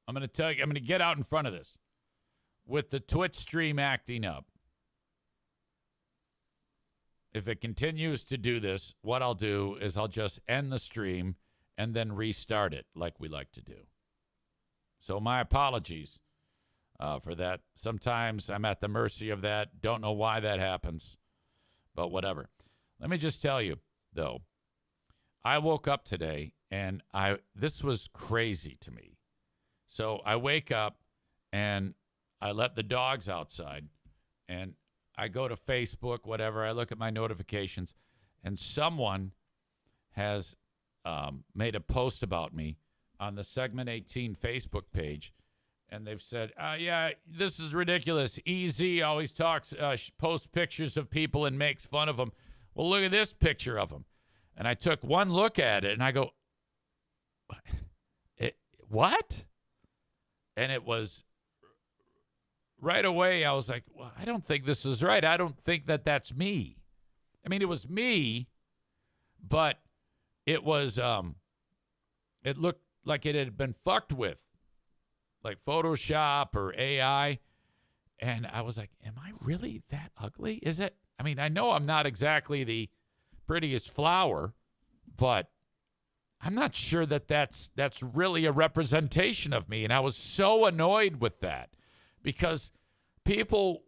I'm going to tell you, I'm going to get out in front of this. With the Twitch stream acting up, if it continues to do this, what I'll do is I'll just end the stream and then restart it like we like to do. So my apologies for that. Sometimes I'm at the mercy of that. Don't know why that happens, but whatever. Let me just tell you, though, I woke up today and this was crazy to me. So I wake up and I let the dogs outside and I go to Facebook, whatever. I look at my notifications and someone has made a post about me on the Segment 18 Facebook page. And they've said, yeah, this is ridiculous. EZ always posts pictures of people and makes fun of them. Well, look at this picture of him. And I took one look at it and I go, what? And it was right away. I was like, well, I don't think this is right. I don't think that that's me. I mean, it was me, but it was, it looked like it had been fucked with, like Photoshop or AI. And I was like, am I really that ugly? Is it? I mean, I know I'm not exactly the prettiest flower, but I'm not sure that that's really a representation of me. And I was so annoyed with that because people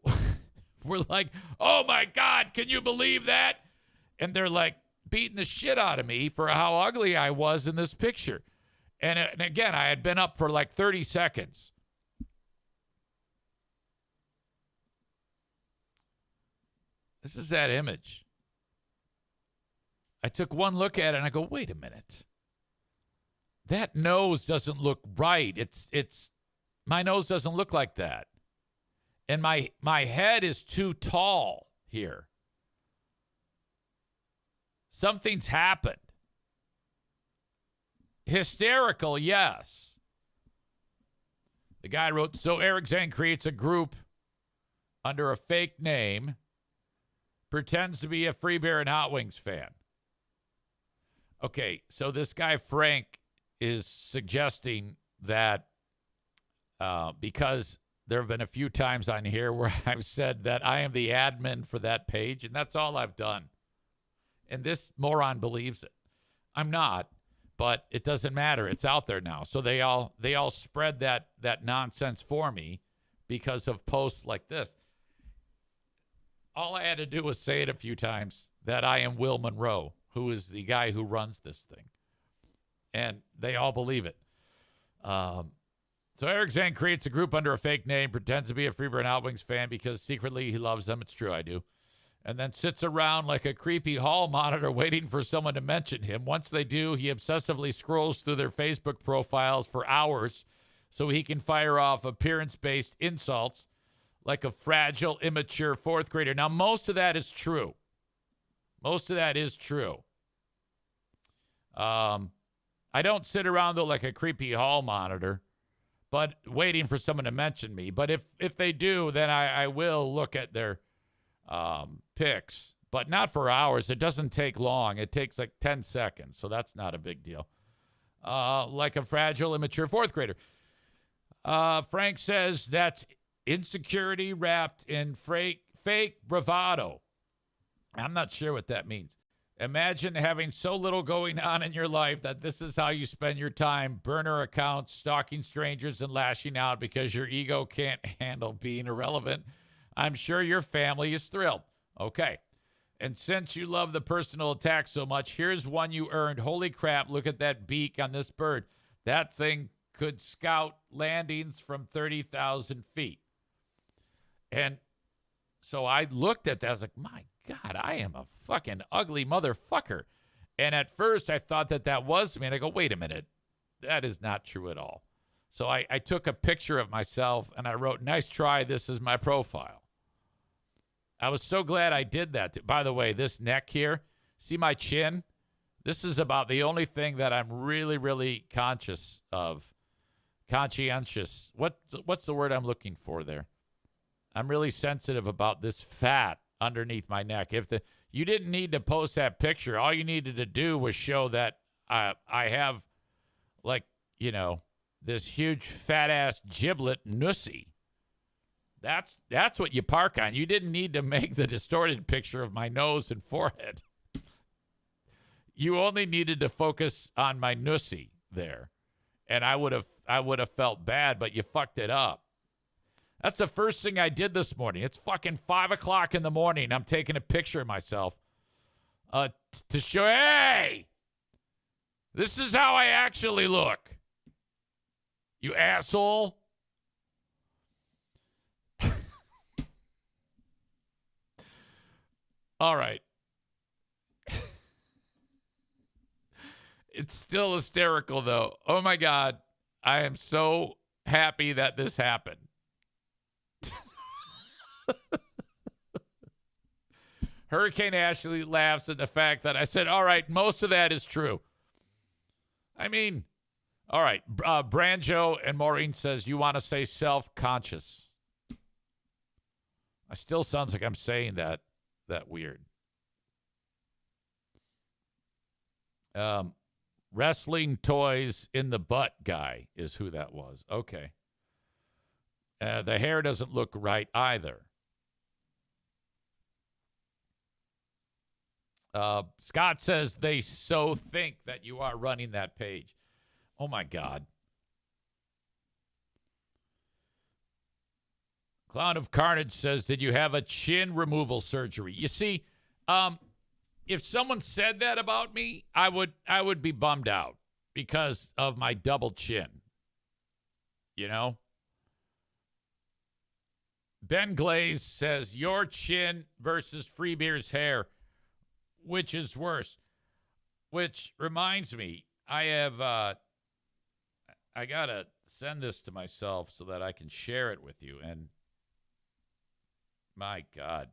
were like, oh my God, can you believe that? And they're like beating the shit out of me for how ugly I was in this picture. And again, I had been up for like 30 seconds. This is that image. I took one look at it and I go, wait a minute. That nose doesn't look right. It's my nose doesn't look like that. And my head is too tall here. Something's happened. Hysterical, yes. The guy wrote, so Eric Zane creates a group under a fake name, pretends to be a Free Beer and Hot Wings fan. Okay, so this guy Frank is suggesting that because there have been a few times on here where I've said that I am the admin for that page, and that's all I've done. And this moron believes it. I'm not, but it doesn't matter. It's out there now. So they all spread that nonsense for me because of posts like this. All I had to do was say it a few times that I am Will Monroe, who is the guy who runs this thing. And they all believe it. So Eric Zane creates a group under a fake name, pretends to be a Free Beer and Hot Wings fan because secretly he loves them. It's true, I do. And then sits around like a creepy hall monitor waiting for someone to mention him. Once they do, he obsessively scrolls through their Facebook profiles for hours so he can fire off appearance-based insults like a fragile, immature fourth grader. Now, most of that is true. Most of that is true. I don't sit around, though, like a creepy hall monitor, but waiting for someone to mention me. But if they do, then I will look at their pics, but not for hours. It doesn't take long. It takes like 10 seconds, so that's not a big deal. Like a fragile, immature fourth grader. Frank says that's insecurity wrapped in fake bravado. I'm not sure what that means. Imagine having so little going on in your life that this is how you spend your time, burner accounts, stalking strangers, and lashing out because your ego can't handle being irrelevant. I'm sure your family is thrilled. Okay. And since you love the personal attack so much, here's one you earned. Holy crap, look at that beak on this bird. That thing could scout landings from 30,000 feet. And so I looked at that. I was like, my God, I am a fucking ugly motherfucker. And at first I thought that was me. And I go, wait a minute. That is not true at all. So I took a picture of myself and I wrote, nice try. This is my profile. I was so glad I did that. By the way, this neck here, see my chin? This is about the only thing that I'm really, really conscious of. Conscientious. What's the word I'm looking for there? I'm really sensitive about this fat underneath my neck. You didn't need to post that picture. All you needed to do was show that I have, like, this huge fat ass giblet nussy. That's what you park on. You didn't need to make the distorted picture of my nose and forehead. You only needed to focus on my nussy there. And I would have felt bad, but you fucked it up. That's the first thing I did this morning. It's fucking 5 o'clock in the morning. I'm taking a picture of myself to show, hey, this is how I actually look. You asshole. All right. It's still hysterical, though. Oh, my God. I am so happy that this happened. Hurricane Ashley laughs at the fact that I said, all right, most of that is true. I mean, all right. Branjo and Maureen says, you want to say self-conscious. I still sounds like I'm saying that weird. Wrestling toys in the butt guy is who that was. Okay. The hair doesn't look right either. Scott says they so think that you are running that page. Oh, my God. Clown of Carnage says, did you have a chin removal surgery? You see, if someone said that about me, I would be bummed out because of my double chin. You know? Ben Glaze says, your chin versus Free Beer's hair. Which is worse? Which reminds me, I have, I got to send this to myself so that I can share it with you. And my God.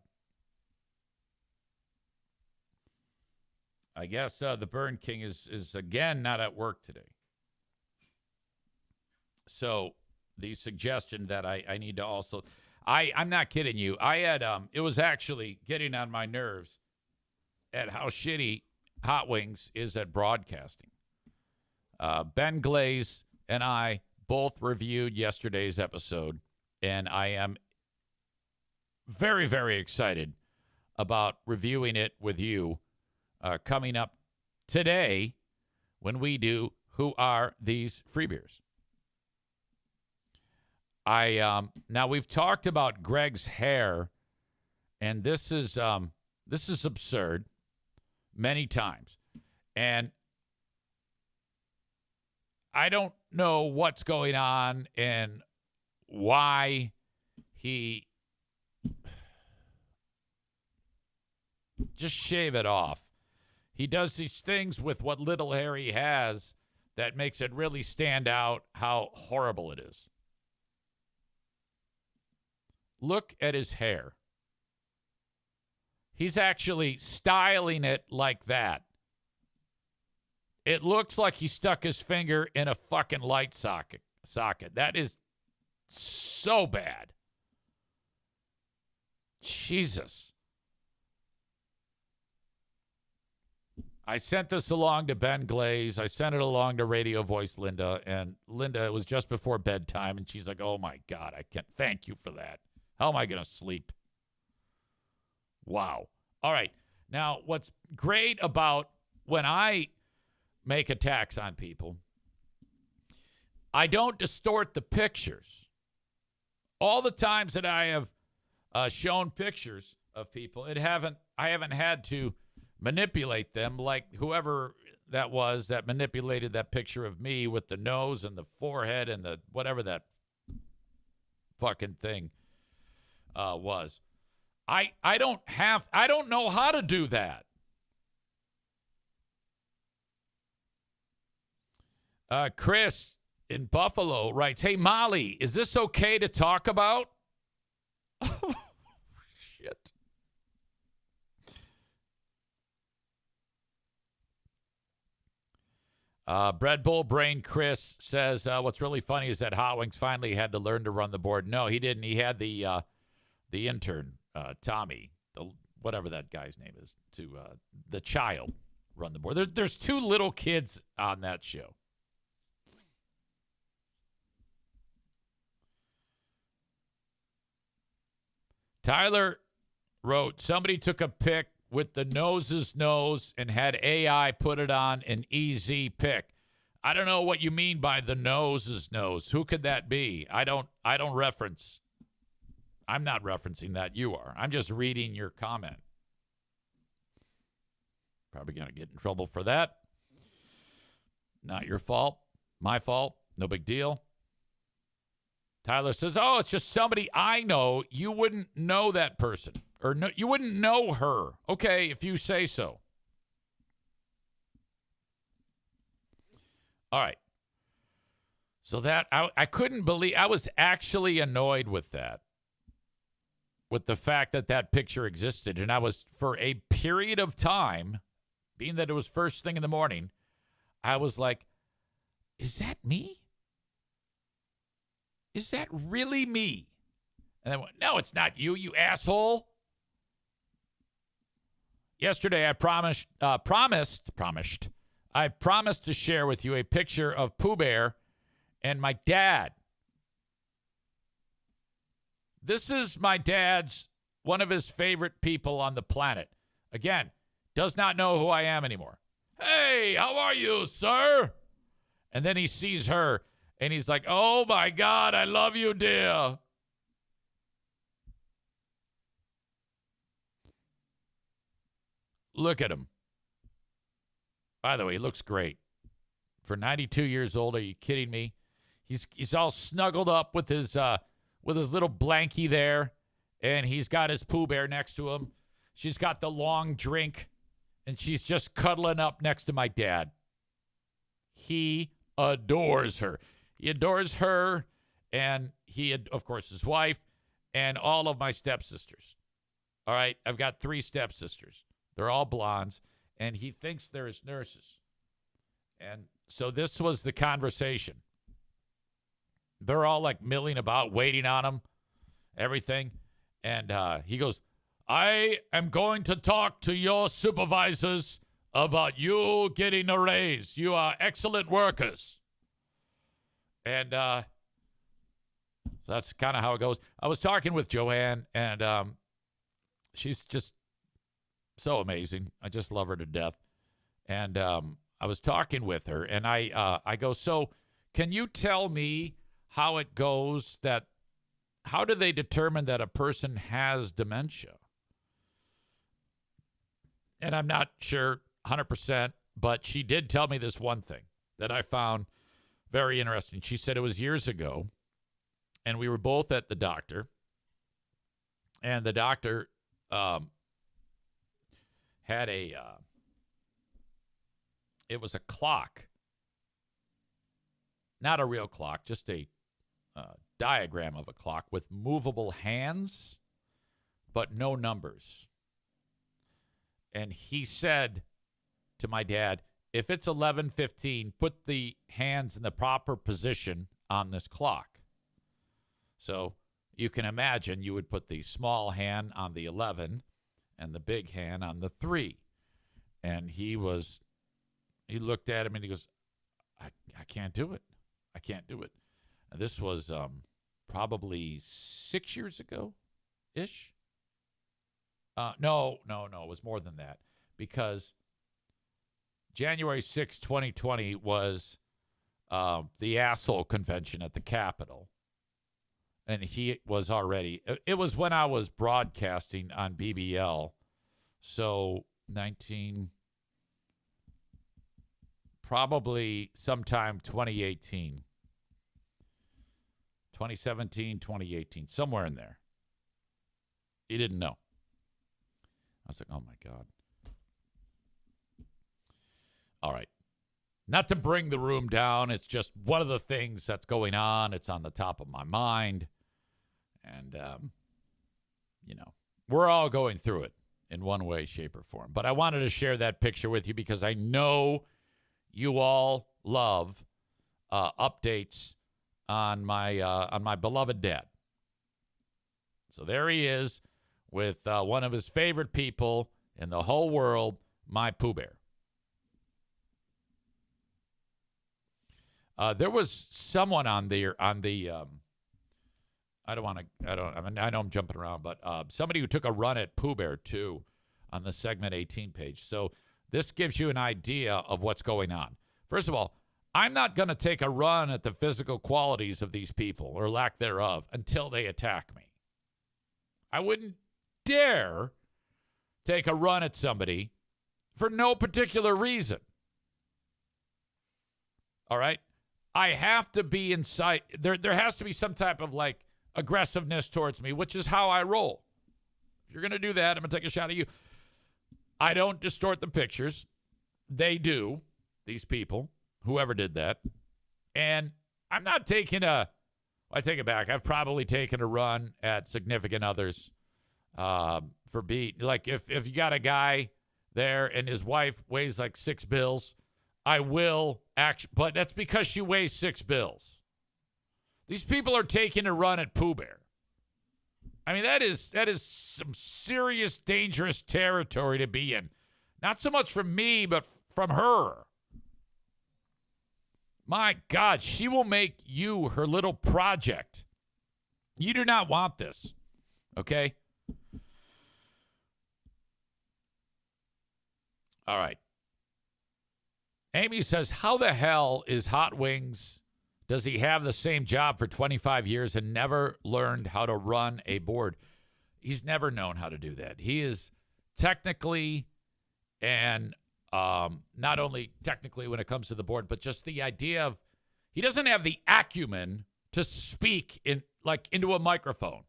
I guess the Burn King is again not at work today. So the suggestion that I need to also, I'm not kidding you. I had, it was actually getting on my nerves at how shitty Hot Wings is at broadcasting. Ben Glaze and I both reviewed yesterday's episode, and I am very, very excited about reviewing it with you coming up today when we do Who Are These Free Beers? Now we've talked about Greg's hair, and this is absurd. Many times. And I don't know what's going on and why he just shave it off. He does these things with what little hair he has that makes it really stand out how horrible it is. Look at his hair. He's actually styling it like that. It looks like he stuck his finger in a fucking light socket. That is so bad. Jesus. I sent this along to Ben Glaze. I sent it along to Radio Voice Linda. And Linda, it was just before bedtime. And she's like, oh, my God, I can't. Thank you for that. How am I going to sleep? Wow. All right. Now, what's great about when I make attacks on people, I don't distort the pictures. All the times that I have shown pictures of people, I haven't had to manipulate them like whoever that was that manipulated that picture of me with the nose and the forehead and the whatever that fucking thing was. I don't know how to do that. Chris in Buffalo writes, hey, Molly, is this okay to talk about? Shit. Bread Bowl Brain Chris says, what's really funny is that Hot Wings finally had to learn to run the board. No, he didn't. He had the intern, Tommy, whatever that guy's name is, to the child run the board. There's two little kids on that show. Tyler wrote, somebody took a pic with the nose's nose and had AI put it on an easy pic. I don't know what you mean by the nose's nose. Who could that be? I don't reference. I'm not referencing that. You are. I'm just reading your comment. Probably going to get in trouble for that. Not your fault. My fault. No big deal. Tyler says, oh, it's just somebody I know. You wouldn't know that person. Or no, you wouldn't know her. Okay, if you say so. All right. So that, I couldn't believe, I was actually annoyed with that. With the fact that that picture existed. And I was, for a period of time, being that it was first thing in the morning, I was like, is that me? Is that really me? And I went, no, it's not you, you asshole. Yesterday, I promised to share with you a picture of Pooh Bear and my dad. This is my dad's, one of his favorite people on the planet. Again, does not know who I am anymore. Hey, how are you, sir? And then he sees her, and he's like, oh, my God, I love you, dear. Look at him. By the way, he looks great. For 92 years old, are you kidding me? He's all snuggled up with his little blankie there, and he's got his Pooh Bear next to him. She's got the long drink, and she's just cuddling up next to my dad. He adores her. He adores her, and of course, his wife, and all of my stepsisters. All right, I've got 3 stepsisters. They're all blondes, and he thinks they're his nurses. And so this was the conversation. They're all like milling about, waiting on him, everything. And he goes, I am going to talk to your supervisors about you getting a raise. You are excellent workers. And that's kind of how it goes. I was talking with Joanne, and she's just so amazing. I just love her to death. And I was talking with her, and I go, so can you tell me how it goes how do they determine that a person has dementia? And I'm not sure 100%, but she did tell me this one thing that I found very interesting. She said it was years ago, and we were both at the doctor, and the doctor had it was a clock, not a real clock, just a diagram of a clock with movable hands, but no numbers. And he said to my dad, if it's 11:15, put the hands in the proper position on this clock. So you can imagine you would put the small hand on the 11 and the big hand on the 3. And he looked at him and he goes, I can't do it. I can't do it. And this was probably 6 years ago-ish. No, it was more than that, because January 6, 2020 was the asshole convention at the Capitol. And he was already, it was when I was broadcasting on BBL. So probably sometime 2018, 2017, 2018, somewhere in there. He didn't know. I was like, oh, my God. All right. Not to bring the room down. It's just one of the things that's going on. It's on the top of my mind. And, we're all going through it in one way, shape, or form. But I wanted to share that picture with you because I know you all love updates on my beloved dad. So there he is with one of his favorite people in the whole world, my Pooh Bear. There was someone on the I know I'm jumping around, but somebody who took a run at Pooh Bear, too, on the segment 18 page. So this gives you an idea of what's going on. First of all, I'm not going to take a run at the physical qualities of these people, or lack thereof, until they attack me. I wouldn't dare take a run at somebody for no particular reason. All right? I have to be in sight. There has to be some type of, like, aggressiveness towards me, which is how I roll. If you're going to do that, I'm going to take a shot at you. I don't distort the pictures. They do, these people, whoever did that. And I'm not taking I take it back. I've probably taken a run at significant others for beat. Like, if you got a guy there and his wife weighs like 6 bills, I will actually, but that's because she weighs 6 bills. These people are taking a run at Pooh Bear. I mean, that is some serious, dangerous territory to be in. Not so much from me, but from her. My God, she will make you her little project. You do not want this, okay? All right. Amy says, how the hell is Hot Wings? Does he have the same job for 25 years and never learned how to run a board? He's never known how to do that. He is technically, and not only technically when it comes to the board, but just the idea of, he doesn't have the acumen to speak into a microphone.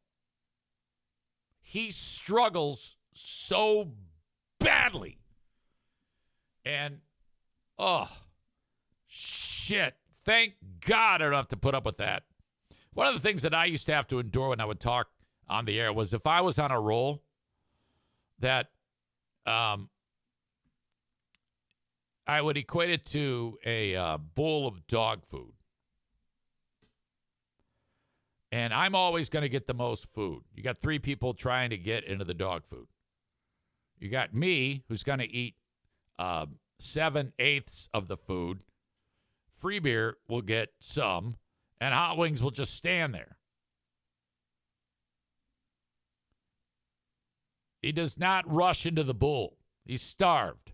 He struggles so badly. And, oh, shit. Thank God I don't have to put up with that. One of the things that I used to have to endure when I would talk on the air was if I was on a roll that I would equate it to a bowl of dog food. And I'm always going to get the most food. You got 3 people trying to get into the dog food. You got me, who's going to eat 7/8 of the food. Free Beer will get some, and Hot Wings will just stand there. He does not rush into the bowl. He's starved.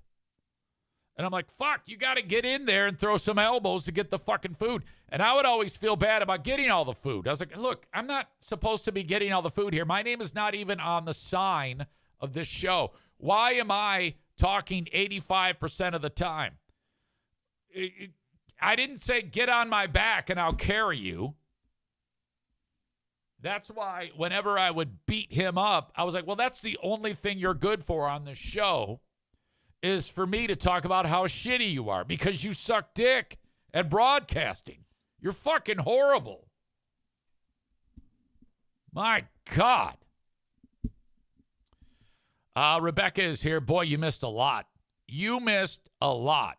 And I'm like, fuck, you got to get in there and throw some elbows to get the fucking food. And I would always feel bad about getting all the food. I was like, look, I'm not supposed to be getting all the food here. My name is not even on the sign of this show. Why am I talking 85% of the time? I didn't say get on my back and I'll carry you. That's why whenever I would beat him up, I was like, well, that's the only thing you're good for on this show is for me to talk about how shitty you are because you suck dick at broadcasting. You're fucking horrible. My God. Rebecca is here. Boy, you missed a lot. You missed a lot.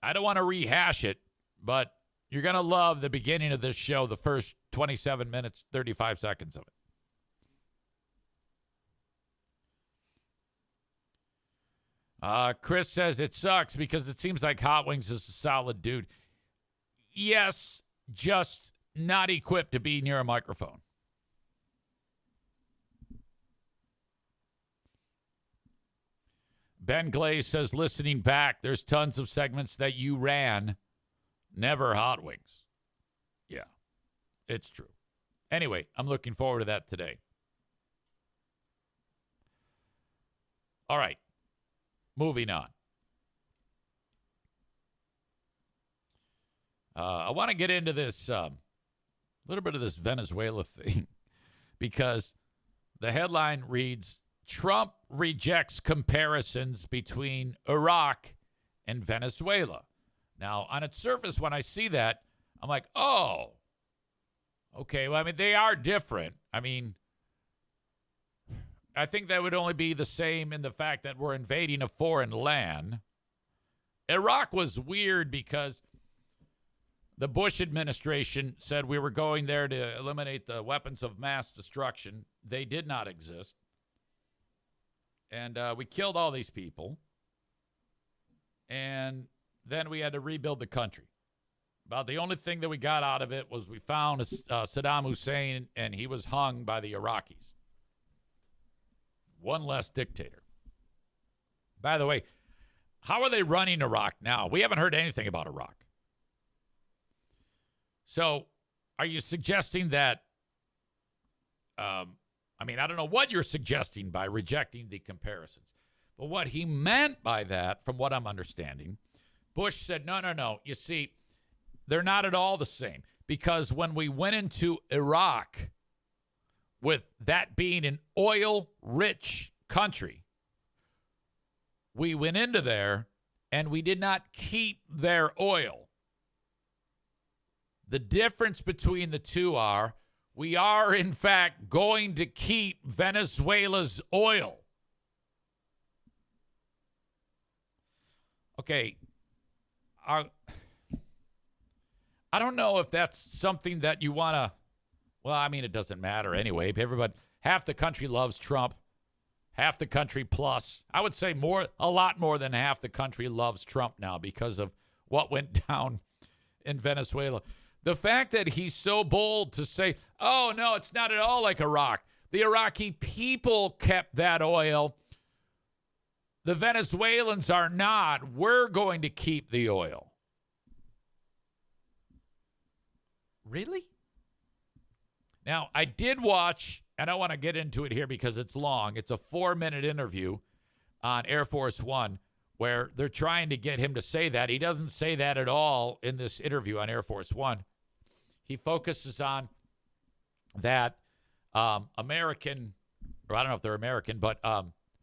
I don't want to rehash it, but you're going to love the beginning of this show, the first 27 minutes, 35 seconds of it. Chris says it sucks because it seems like Hot Wings is a solid dude. Yes, just not equipped to be near a microphone. Ben Glaze says, listening back, there's tons of segments that you ran, never Hot Wings. Yeah, it's true. Anyway, I'm looking forward to that today. All right, moving on. I want to get into this, little bit of this Venezuela thing, because the headline reads, Trump rejects comparisons between Iraq and Venezuela. Now, on its surface, when I see that, I'm like, oh, okay. Well, I mean, they are different. I mean, I think that would only be the same in the fact that we're invading a foreign land. Iraq was weird because the Bush administration said we were going there to eliminate the weapons of mass destruction. They did not exist. And we killed all these people. And then we had to rebuild the country. About the only thing that we got out of it was we found Saddam Hussein, and he was hung by the Iraqis. One less dictator. By the way, how are they running Iraq now? We haven't heard anything about Iraq. So are you suggesting that, I don't know what you're suggesting by rejecting the comparisons. But what he meant by that, from what I'm understanding, Bush said, no. You see, they're not at all the same. Because when we went into Iraq, with that being an oil-rich country, we went into there and we did not keep their oil. The difference between the two are we are, in fact, going to keep Venezuela's oil. Okay. I don't know if that's something that you want to, it doesn't matter anyway. Everybody, half the country loves Trump. Half the country plus. I would say a lot more than half the country loves Trump now because of what went down in Venezuela. The fact that he's so bold to say, oh, no, it's not at all like Iraq. The Iraqi people kept that oil. The Venezuelans are not. We're going to keep the oil. Really? Now, I did watch, and I want to get into it here because it's long. It's a 4-minute interview on Air Force One where they're trying to get him to say that. He doesn't say that at all in this interview on Air Force One. He focuses on that American, or I don't know if they're American, but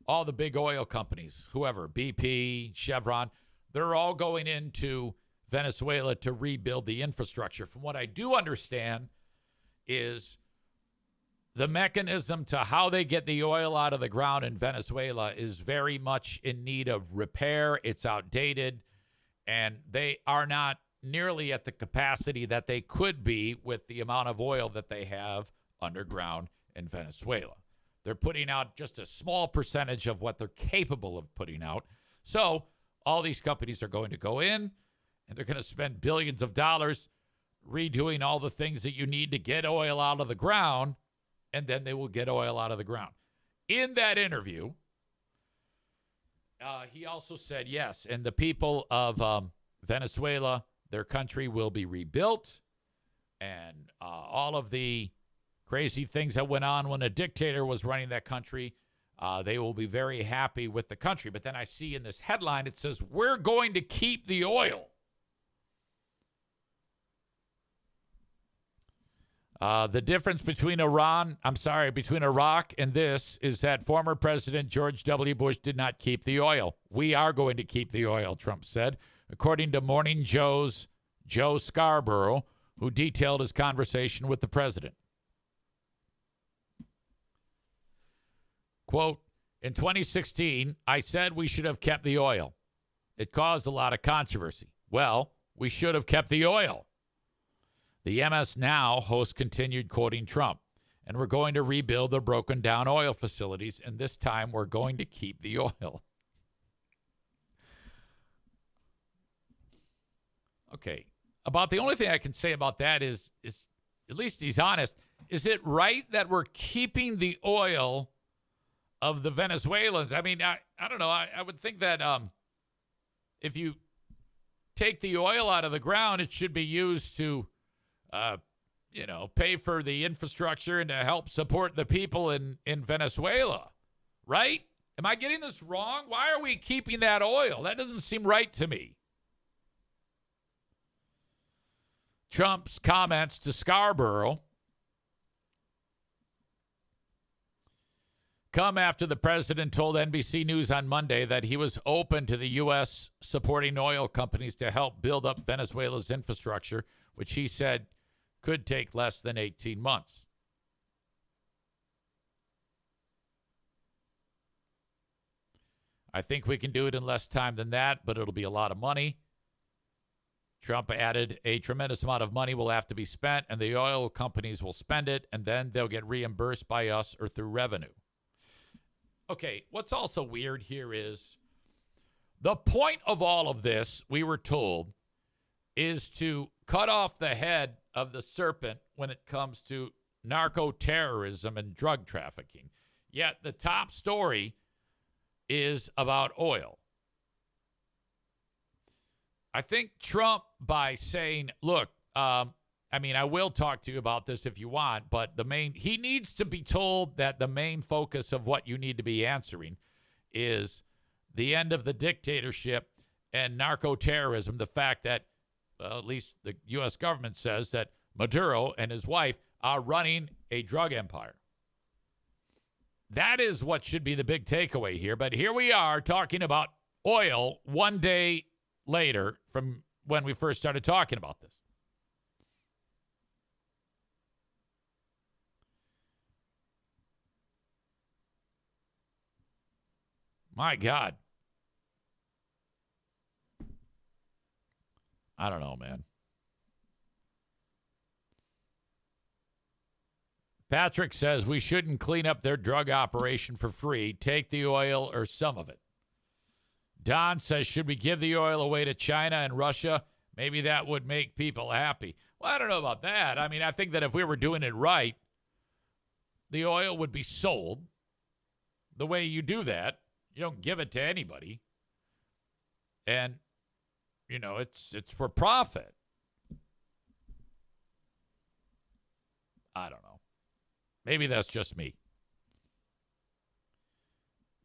all the big oil companies, whoever, BP, Chevron, they're all going into Venezuela to rebuild the infrastructure. From what I do understand is the mechanism to how they get the oil out of the ground in Venezuela is very much in need of repair. It's outdated, and they are not nearly at the capacity that they could be with the amount of oil that they have underground in Venezuela. They're putting out just a small percentage of what they're capable of putting out. So all these companies are going to go in, and they're going to spend billions of dollars redoing all the things that you need to get oil out of the ground, and then they will get oil out of the ground. In that interview, he also said, yes, and the people of Venezuela, their country will be rebuilt, and all of the crazy things that went on when a dictator was running that country, they will be very happy with the country. But then I see in this headline, it says, we're going to keep the oil. The difference between between Iraq and this is that former President George W. Bush did not keep the oil. We are going to keep the oil, Trump said, according to Morning Joe's Joe Scarborough, who detailed his conversation with the president. Quote, in 2016, I said we should have kept the oil. It caused a lot of controversy. Well, we should have kept the oil. The MS Now host continued quoting Trump, and we're going to rebuild the broken down oil facilities, and this time we're going to keep the oil. Okay. About the only thing I can say about that is at least he's honest. Is it right that we're keeping the oil of the Venezuelans? I mean, I don't know. I would think that if you take the oil out of the ground, it should be used to pay for the infrastructure and to help support the people in Venezuela, right? Am I getting this wrong? Why are we keeping that oil? That doesn't seem right to me. Trump's comments to Scarborough come after the president told NBC News on Monday that he was open to the U.S. supporting oil companies to help build up Venezuela's infrastructure, which he said could take less than 18 months. I think we can do it in less time than that, but it'll be a lot of money. Trump added a tremendous amount of money will have to be spent, and the oil companies will spend it, and then they'll get reimbursed by us or through revenue. Okay, what's also weird here is the point of all of this, we were told, is to cut off the head of the serpent when it comes to narco-terrorism and drug trafficking. Yet the top story is about oil. I think Trump, by saying, look, I will talk to you about this if you want, but he needs to be told that the main focus of what you need to be answering is the end of the dictatorship and narco-terrorism, the fact that, well, at least the U.S. government says that Maduro and his wife are running a drug empire. That is what should be the big takeaway here. But here we are talking about oil one day later from when we first started talking about this. My God. I don't know, man. Patrick says we shouldn't clean up their drug operation for free. Take the oil or some of it. Don says, should we give the oil away to China and Russia? Maybe that would make people happy. Well, I don't know about that. I mean, I think that if we were doing it right, the oil would be sold the way you do that. You don't give it to anybody. And, you know, it's for profit. I don't know. Maybe that's just me.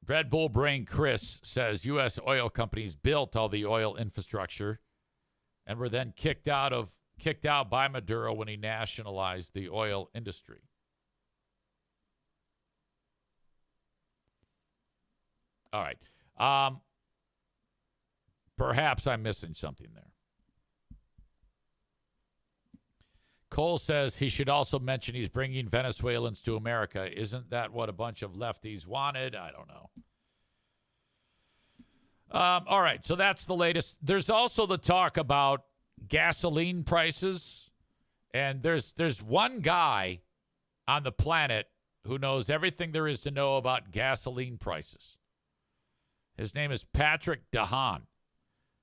Red Bull Brain Chris says U.S. oil companies built all the oil infrastructure and were then kicked out by Maduro when he nationalized the oil industry. All right. Perhaps I'm missing something there. Cole says he should also mention he's bringing Venezuelans to America. Isn't that what a bunch of lefties wanted? I don't know. All right, so that's the latest. There's also the talk about gasoline prices, and there's one guy on the planet who knows everything there is to know about gasoline prices. His name is Patrick DeHaan,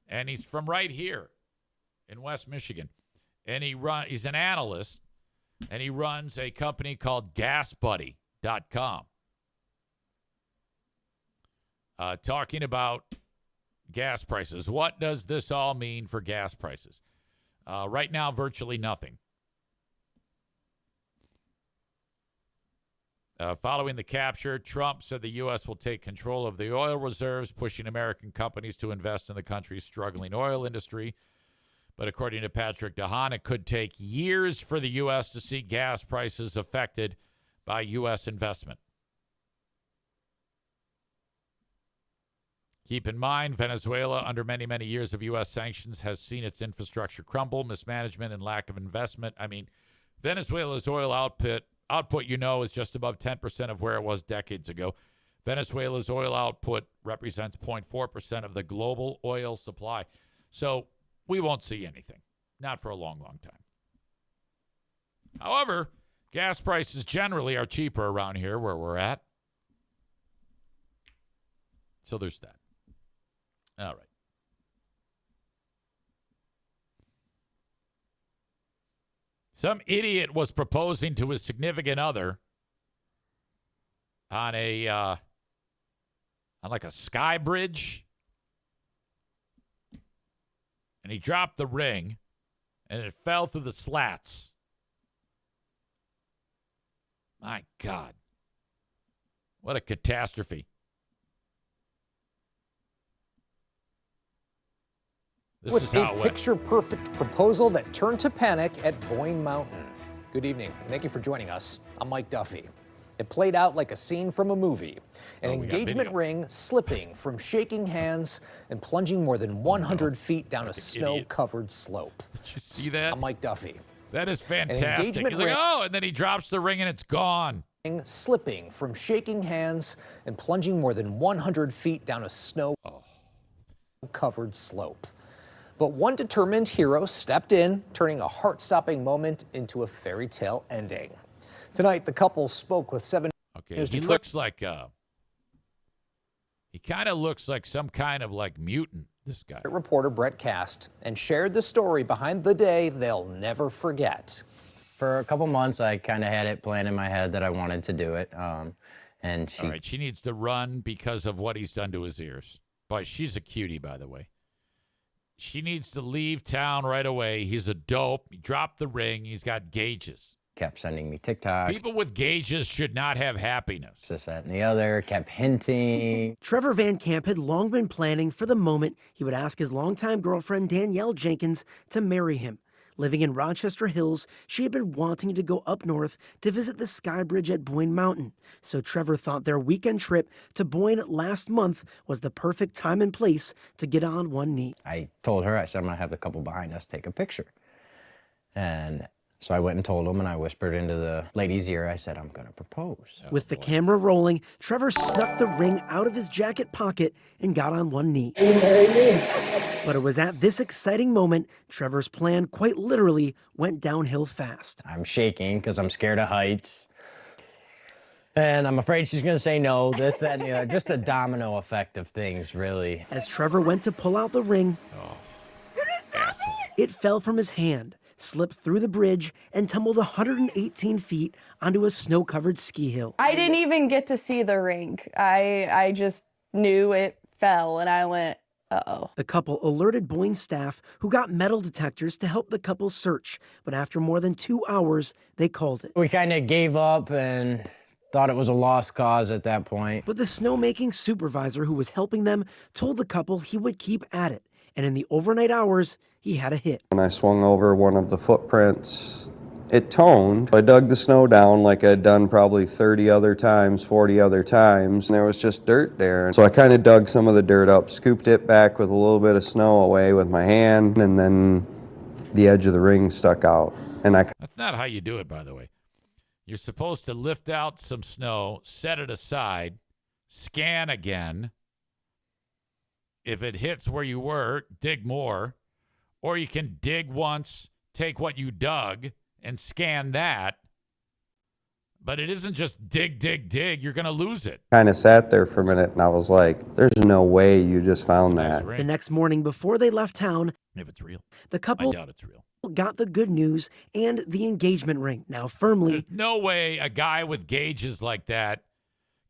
and he's from right here in West Michigan. And he's an analyst, and he runs a company called GasBuddy.com. Talking about gas prices. What does this all mean for gas prices? Right now, virtually nothing. Following the capture, Trump said the U.S. will take control of the oil reserves, pushing American companies to invest in the country's struggling oil industry. But according to Patrick DeHaan, it could take years for the U.S. to see gas prices affected by U.S. investment. Keep in mind, Venezuela, under many, many years of U.S. sanctions, has seen its infrastructure crumble, mismanagement, and lack of investment. I mean, Venezuela's oil output, is just above 10% of where it was decades ago. Venezuela's oil output represents 0.4% of the global oil supply. So we won't see anything. Not for a long, long time. However, gas prices generally are cheaper around here where we're at. So there's that. All right. Some idiot was proposing to his significant other on like a sky bridge. And he dropped the ring, and it fell through the slats. My God. What a catastrophe. This is how it went. With a picture-perfect proposal that turned to panic at Boyne Mountain. Good evening. Thank you for joining us. I'm Mike Duffy. It played out like a scene from a movie. An engagement ring slipping from shaking hands and plunging more than 100 feet down a snow-covered slope. Did you see that? I'm Mike Duffy. That is fantastic. He's like, oh, and then he drops the ring and it's gone. Slipping from shaking hands and plunging more than 100 feet down a snow-covered slope. But one determined hero stepped in, turning a heart-stopping moment into a fairy tale ending. Tonight, the couple spoke with 7 News. He looks like he kind of looks like some kind of like mutant This guy. Reporter Brett Cast and shared the story behind the day they'll never forget. For a couple months, I kind of had it planned in my head that I wanted to do it. And she... All right, she needs to run because of what he's done to his ears. Boy, she's a cutie, by the way. She needs to leave town right away. He's a dope. He dropped the ring. He's got gauges. Kept sending me TikToks. People with gauges should not have happiness. This, that, and the other. Kept hinting. Trevor Van Camp had long been planning for the moment he would ask his longtime girlfriend Danielle Jenkins to marry him. Living in Rochester Hills, she had been wanting to go up north to visit the Sky Bridge at Boyne Mountain. So Trevor thought their weekend trip to Boyne last month was the perfect time and place to get on one knee. I told her, I said, I'm going to have the couple behind us take a picture. And so I went and told him, and I whispered into the lady's ear, I said, I'm going to propose. With the camera rolling, Trevor snuck the ring out of his jacket pocket and got on one knee. But it was at this exciting moment, Trevor's plan quite literally went downhill fast. I'm shaking because I'm scared of heights. And I'm afraid she's going to say no, this, that, and the other. Just a domino effect of things, really. As Trevor went to pull out the ring, Asshole. it fell from his hand, slipped through the bridge, and tumbled 118 feet onto a snow-covered ski hill. I didn't even get to see the ring. I just knew it fell, and I went, uh-oh. The couple alerted Boyne staff, who got metal detectors to help the couple search, but after more than 2 hours, they called it. We kind of gave up and thought it was a lost cause at that point. But the snowmaking supervisor who was helping them told the couple he would keep at it, and in the overnight hours, he had a hit. When I swung over one of the footprints, it toned. I dug the snow down like I'd done probably 30 other times, 40 other times, and there was just dirt there. So I kind of dug some of the dirt up, scooped it back with a little bit of snow away with my hand, and then the edge of the ring stuck out. That's not how you do it, by the way. You're supposed to lift out some snow, set it aside, scan again. If it hits where you were, dig more. Or you can dig once, take what you dug, and scan that. But it isn't just dig, dig, dig. You're going to lose it. Kind of sat there for a minute, and I was like, there's no way you just found that. The next morning before they left town, If it's real. the I couple doubt it's real. got the good news and the engagement ring, now firmly. There's no way a guy with gauges like that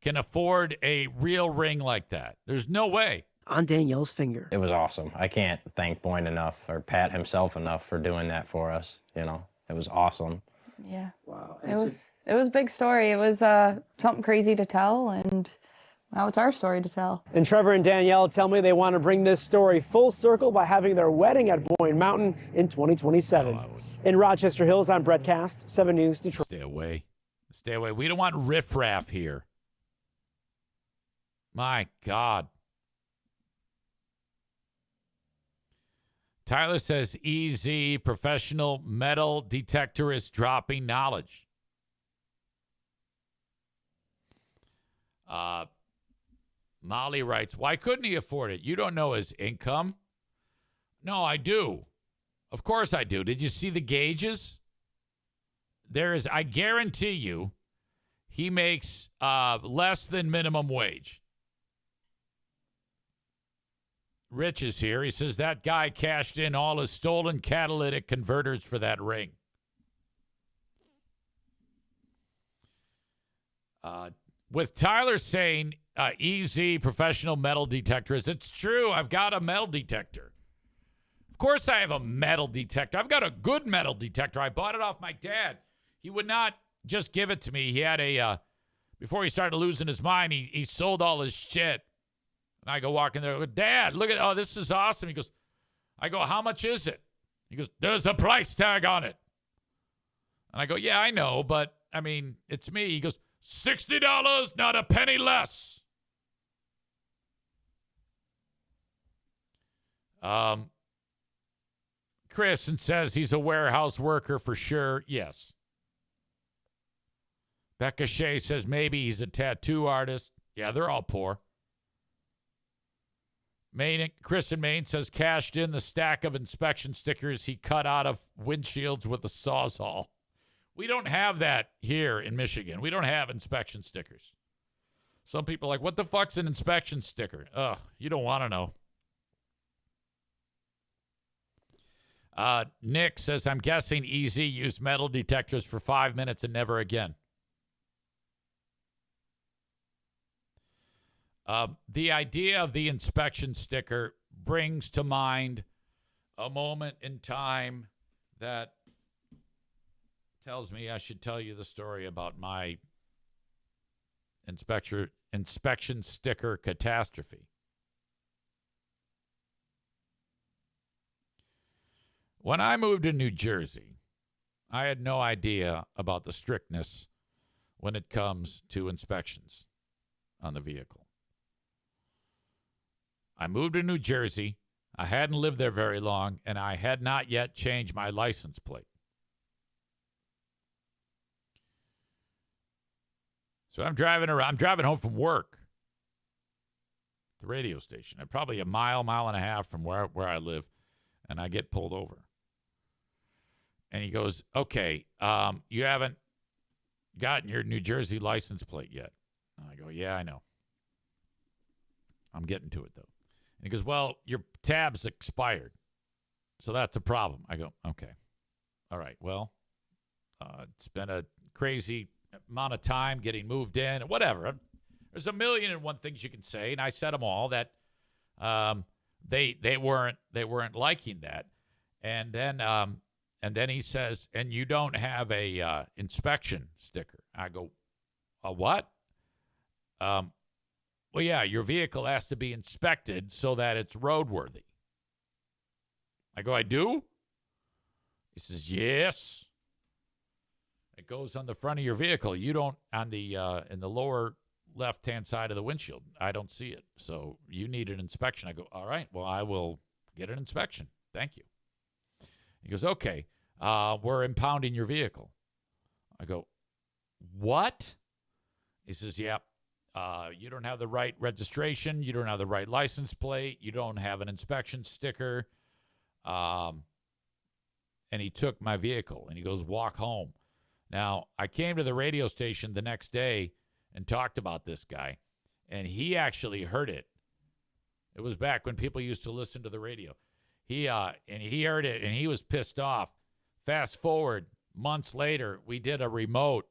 can afford a real ring like that. There's no way. On Danielle's finger. It was awesome. I can't thank Boyne enough or Pat himself enough for doing that for us. You know, it was awesome. Yeah. Wow. It was a big story. It was something crazy to tell, and now it's our story to tell. And Trevor and Danielle tell me they want to bring this story full circle by having their wedding at Boyne Mountain in 2027. In Rochester Hills, I'm Brett Cast, 7 News, Detroit. Stay away. Stay away. We don't want riffraff here. My God. Tyler says, easy, professional metal detector is dropping knowledge. Molly writes, why couldn't he afford it? You don't know his income. No, I do. Of course I do. Did you see the gauges? I guarantee you, he makes less than minimum wage. Rich is here. He says that guy cashed in all his stolen catalytic converters for that ring. With Tyler saying easy professional metal detectors, it's true. I've got a metal detector. Of course I have a metal detector. I've got a good metal detector. I bought it off my dad. He would not just give it to me. He had before he started losing his mind, he sold all his shit. And I go walking there, I go, Dad, look at, this is awesome. He goes, I go, how much is it? He goes, there's a price tag on it. And I go, yeah, I know, but I mean, it's me. He goes, $60, not a penny less. Chris says he's a warehouse worker for sure. Yes. Becca Shea says maybe he's a tattoo artist. Yeah, they're all poor. Chris in Maine says cashed in the stack of inspection stickers he cut out of windshields with a Sawzall. We don't have that here in Michigan. We don't have inspection stickers. Some people are like, what the fuck's an inspection sticker? Ugh, you don't want to know. Nick says, I'm guessing Easy used metal detectors for 5 minutes and never again. The idea of the inspection sticker brings to mind a moment in time that tells me I should tell you the story about my inspection sticker catastrophe. When I moved to New Jersey, I had no idea about the strictness when it comes to inspections on the vehicle. I moved to New Jersey. I hadn't lived there very long, and I had not yet changed my license plate. So I'm driving around. I'm driving home from work. The radio station. I'm probably a mile and a half from where I live, and I get pulled over. And he goes, okay, you haven't gotten your New Jersey license plate yet. And I go, yeah, I know. I'm getting to it, though. And he goes, well, your tab's expired. So that's a problem. I go, okay. All right, well, it's been a crazy amount of time getting moved in, whatever. There's a million and one things you can say, and I said them all that they weren't liking that. And then he says, and you don't have a inspection sticker. I go, a what? Well, yeah, your vehicle has to be inspected so that it's roadworthy. I go, I do? He says, yes. It goes on the front of your vehicle. You don't, on the in the lower left-hand side of the windshield. I don't see it. So you need an inspection. I go, all right, well, I will get an inspection. Thank you. He goes, okay, we're impounding your vehicle. I go, what? He says, yep. You don't have the right registration. You don't have the right license plate. You don't have an inspection sticker. And he took my vehicle, and he goes, walk home. Now, I came to the radio station the next day and talked about this guy, and he actually heard it. It was back when people used to listen to the radio. He heard it, and he was pissed off. Fast forward, months later, we did a remote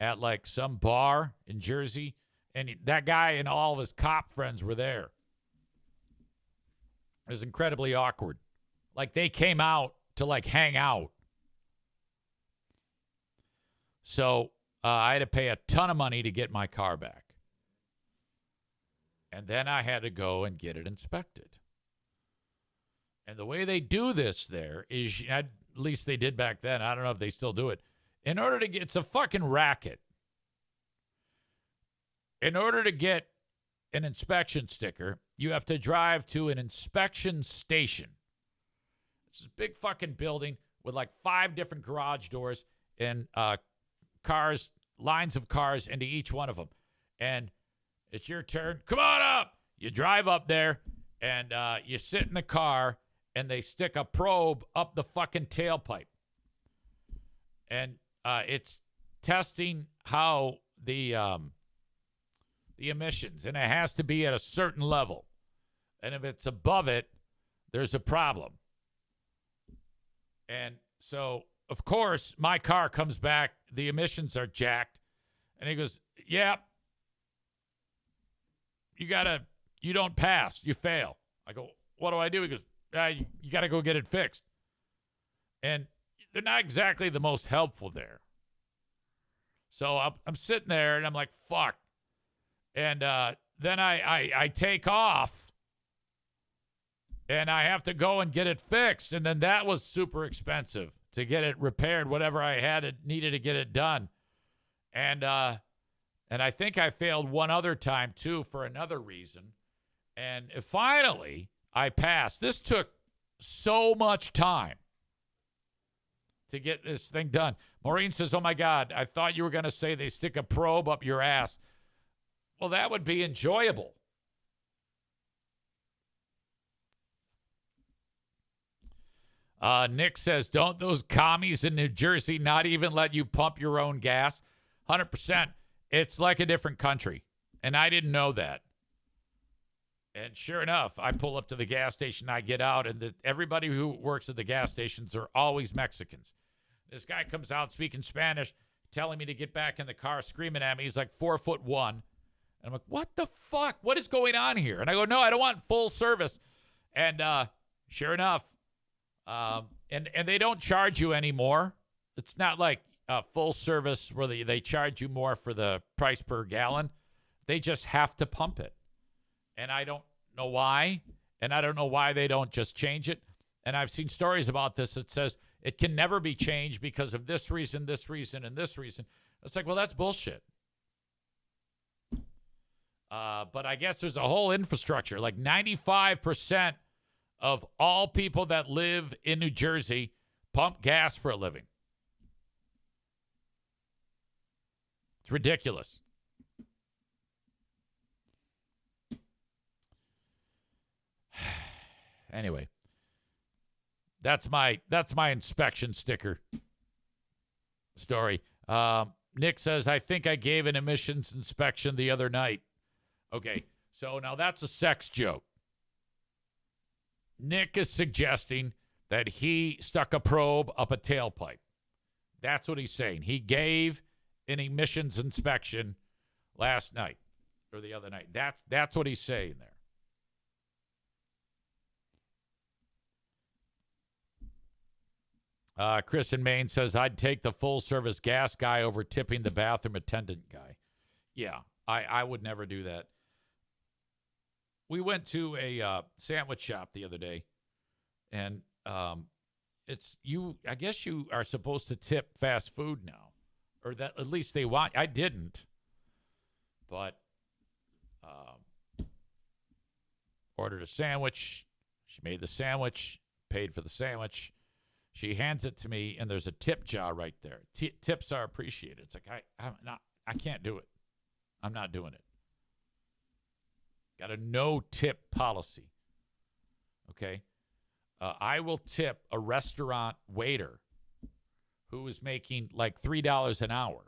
at like some bar in Jersey, and that guy and all of his cop friends were there. It was incredibly awkward. Like they came out to like hang out. So I had to pay a ton of money to get my car back. And then I had to go and get it inspected. And the way they do this there is, at least they did back then, I don't know if they still do it, in order to get, it's a fucking racket. In order to get an inspection sticker, you have to drive to an inspection station. It's a big fucking building with like 5 different garage doors and cars, lines of cars into each one of them. And it's your turn. Come on up. You drive up there and you sit in the car and they stick a probe up the fucking tailpipe. And it's testing how the emissions, and it has to be at a certain level. And if it's above it, there's a problem. And so, of course, my car comes back. The emissions are jacked. And he goes, yeah, you don't pass. You fail. I go, what do I do? He goes, you got to go get it fixed. And they're not exactly the most helpful there. So I'm sitting there, and I'm like, fuck. And then I take off. And I have to go and get it fixed. And then that was super expensive to get it repaired, whatever I needed to get it done. And I think I failed one other time, too, for another reason. And finally, I passed. This took so much time to get this thing done. Maureen says, oh, my God, I thought you were going to say they stick a probe up your ass. Well, that would be enjoyable. Nick says, don't those commies in New Jersey not even let you pump your own gas? 100%. It's like a different country. And I didn't know that. And sure enough, I pull up to the gas station, I get out, and everybody who works at the gas stations are always Mexicans. This guy comes out speaking Spanish, telling me to get back in the car, screaming at me. He's like 4'1". And I'm like, what the fuck? What is going on here? And I go, no, I don't want full service. And sure enough, and they don't charge you anymore. It's not like full service where they charge you more for the price per gallon. They just have to pump it. And I don't know why. And I don't know why they don't just change it. And I've seen stories about this that says it can never be changed because of this reason, and this reason. It's like, well, that's bullshit. But I guess there's a whole infrastructure. Like 95% of all people that live in New Jersey pump gas for a living. It's ridiculous. Anyway, that's my inspection sticker story. Nick says, I think I gave an emissions inspection the other night. Okay, so now that's a sex joke. Nick is suggesting that he stuck a probe up a tailpipe. That's what he's saying. He gave an emissions inspection last night or the other night. That's what he's saying there. Chris in Maine says, I'd take the full-service gas guy over tipping the bathroom attendant guy. Yeah, I would never do that. We went to a sandwich shop the other day, and I guess you are supposed to tip fast food now, or that at least they want. I didn't, but ordered a sandwich. She made the sandwich, paid for the sandwich. She hands it to me, and there's a tip jar right there. Tips are appreciated. It's like I can't do it. I'm not doing it. Got a no-tip policy. Okay? I will tip a restaurant waiter who is making like $3 an hour.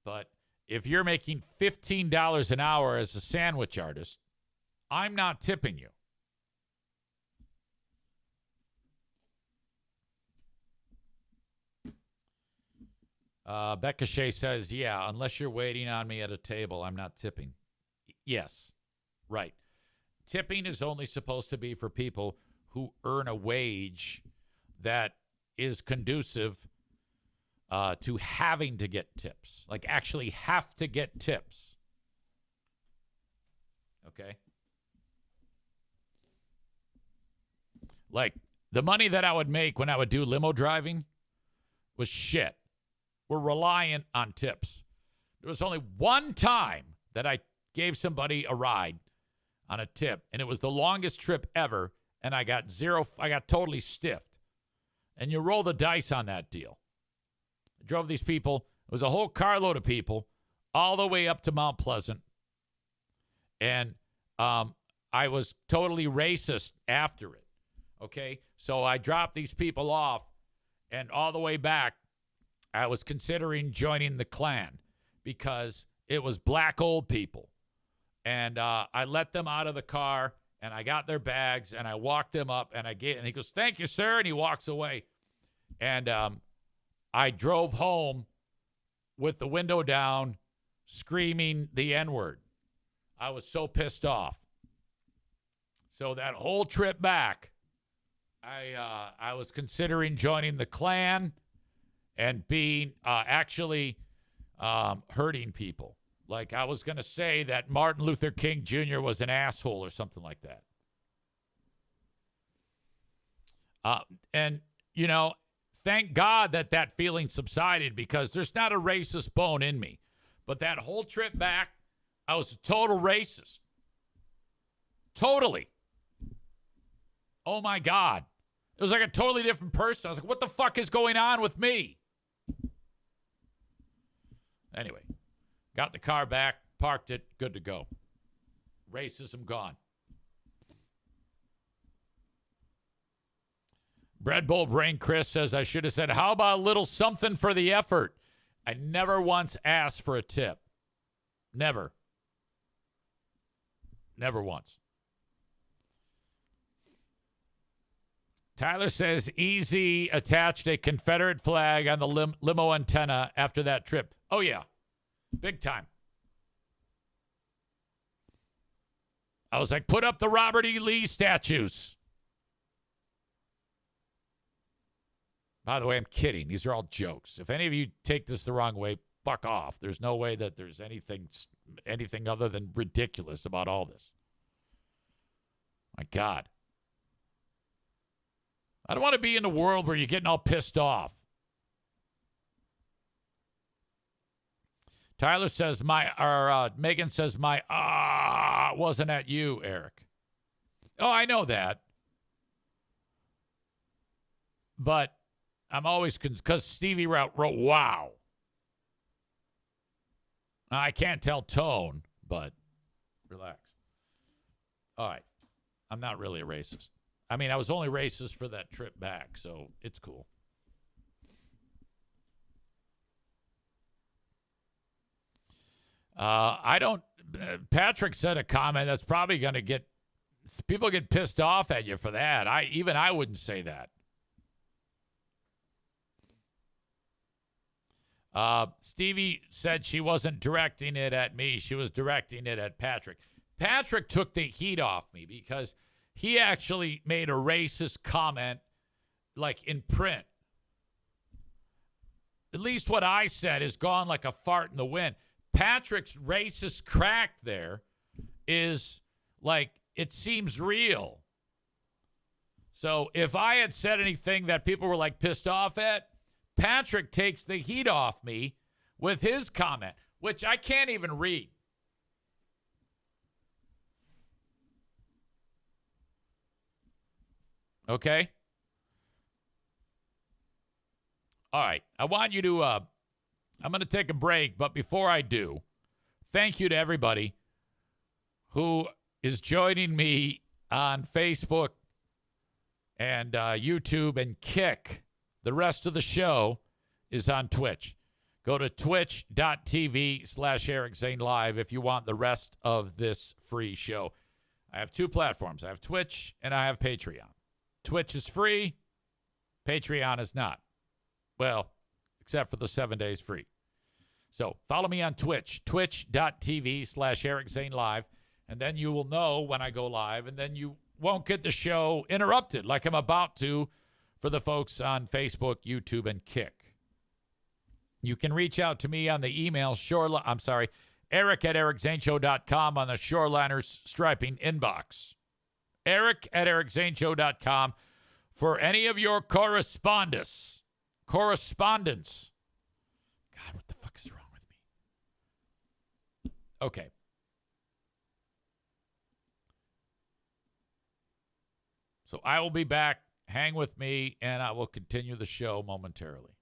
But if you're making $15 an hour as a sandwich artist, I'm not tipping you. Becca Shea says, yeah, unless you're waiting on me at a table, I'm not tipping. Yes, right. Tipping is only supposed to be for people who earn a wage that is conducive to having to get tips, like actually have to get tips. Okay? Like the money that I would make when I would do limo driving was shit. We're reliant on tips. There was only one time that I gave somebody a ride on a tip, and it was the longest trip ever, and I got totally stiffed. And you roll the dice on that deal. I drove these people. It was a whole carload of people all the way up to Mount Pleasant. And I was totally racist after it. Okay? So I dropped these people off, and all the way back, I was considering joining the Klan because it was black old people. And I let them out of the car, and I got their bags, and I walked them up, and he goes, thank you, sir, and he walks away. And I drove home with the window down, screaming the N-word. I was so pissed off. So that whole trip back, I was considering joining the Klan and being actually hurting people. Like I was going to say that Martin Luther King Jr. was an asshole or something like that. And, you know, thank God that feeling subsided because there's not a racist bone in me. But that whole trip back, I was a total racist. Totally. Oh, my God. It was like a totally different person. I was like, what the fuck is going on with me? Anyway, got the car back, parked it, good to go. Racism gone. Bread Bowl Brain Chris says, I should have said, how about a little something for the effort? I never once asked for a tip. Never. Never once. Tyler says Easy attached a Confederate flag on the limo antenna after that trip. Oh, yeah. Big time. I was like, put up the Robert E. Lee statues. By the way, I'm kidding. These are all jokes. If any of you take this the wrong way, fuck off. There's no way that there's anything other than ridiculous about all this. My God. I don't want to be in a world where you're getting all pissed off. Tyler says Megan says my wasn't at you, Eric. Oh, I know that. But I'm always because Stevie wrote wow. Now, I can't tell tone, but relax. All right. I'm not really a racist. I mean, I was only racist for that trip back, so it's cool. Patrick said a comment that's probably going to get people get pissed off at you for that. I wouldn't say that. Stevie said she wasn't directing it at me. She was directing it at Patrick. Patrick took the heat off me because he actually made a racist comment, like in print. At least what I said is gone like a fart in the wind. Patrick's racist crack there is like, it seems real. So if I had said anything that people were like pissed off at, Patrick takes the heat off me with his comment, which I can't even read. Okay? All right. I want you to, I'm going to take a break, but before I do, thank you to everybody who is joining me on Facebook and YouTube and Kick. The rest of the show is on Twitch. Go to twitch.tv/Eric Zane Live if you want the rest of this free show. I have two platforms. I have Twitch and I have Patreon. Twitch is free. Patreon is not. Well, except for the 7 days free. So follow me on Twitch, twitch.tv/Eric Zane Live, and then you will know when I go live, and then you won't get the show interrupted like I'm about to for the folks on Facebook, YouTube, and Kick. You can reach out to me on the email, Eric@ericzaneshow.com on the Shoreliners Striping inbox. Eric@ericzaneshow.com for any of your correspondence. God, what the fuck is wrong with me? Okay. So I will be back. Hang with me, and I will continue the show momentarily.